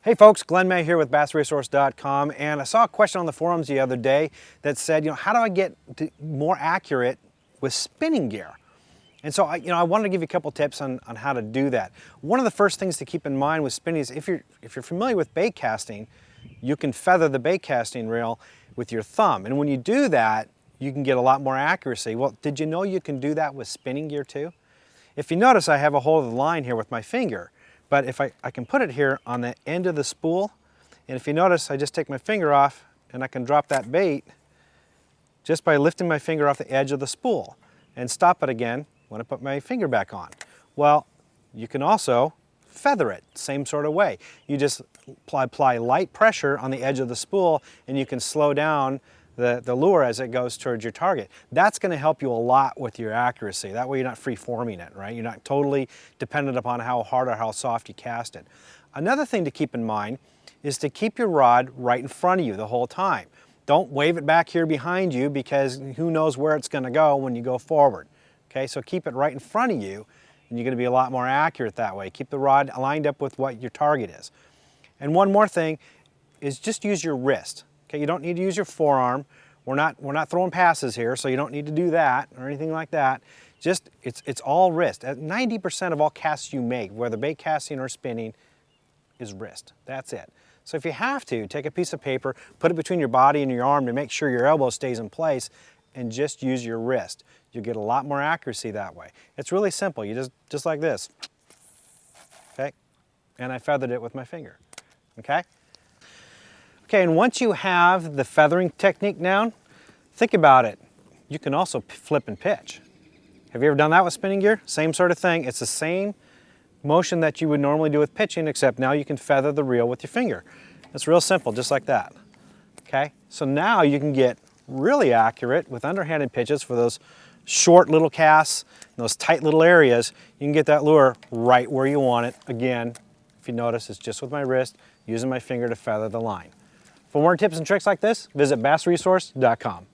Hey folks, Glenn May here with BassResource.com, and I saw a question on the forums the other day that said, how do I get more accurate with spinning gear? And so I wanted to give you a couple tips on how to do that. One of the first things to keep in mind with spinning is if you're familiar with bait casting, you can feather the bait casting reel with your thumb. And when you do that, you can get a lot more accuracy. Well, did you know you can do that with spinning gear too? If you notice, I have a hold of the line here with my finger. But if I can put it here on the end of the spool, and if you notice, I just take my finger off and I can drop that bait just by lifting my finger off the edge of the spool and stop it again when I put my finger back on. Well, you can also feather it, same sort of way. You just apply light pressure on the edge of the spool and you can slow down the lure as it goes towards your target. That's going to help you a lot with your accuracy. That way you're not free-forming it, right? You're not totally dependent upon how hard or how soft you cast it. Another thing to keep in mind is to keep your rod right in front of you the whole time. Don't wave it back here behind you because who knows where it's going to go when you go forward. Okay, so keep it right in front of you and you're going to be a lot more accurate that way. Keep the rod lined up with what your target is. And one more thing is just use your wrist. Okay, you don't need to use your forearm. We're not throwing passes here, so you don't need to do that or anything like that. Just, it's all wrist. 90% of all casts you make, whether bait casting or spinning, is wrist. That's it. So if you have to, take a piece of paper, put it between your body and your arm to make sure your elbow stays in place, and just use your wrist. You'll get a lot more accuracy that way. It's really simple. You just like this. Okay? And I feathered it with my finger. Okay? Okay, and once you have the feathering technique down, think about it. You can also flip and pitch. Have you ever done that with spinning gear? Same sort of thing. It's the same motion that you would normally do with pitching, except now you can feather the reel with your finger. It's real simple, just like that. Okay, so now you can get really accurate with underhanded pitches for those short little casts, those tight little areas. You can get that lure right where you want it. Again, if you notice, it's just with my wrist, using my finger to feather the line. For more tips and tricks like this, visit BassResource.com.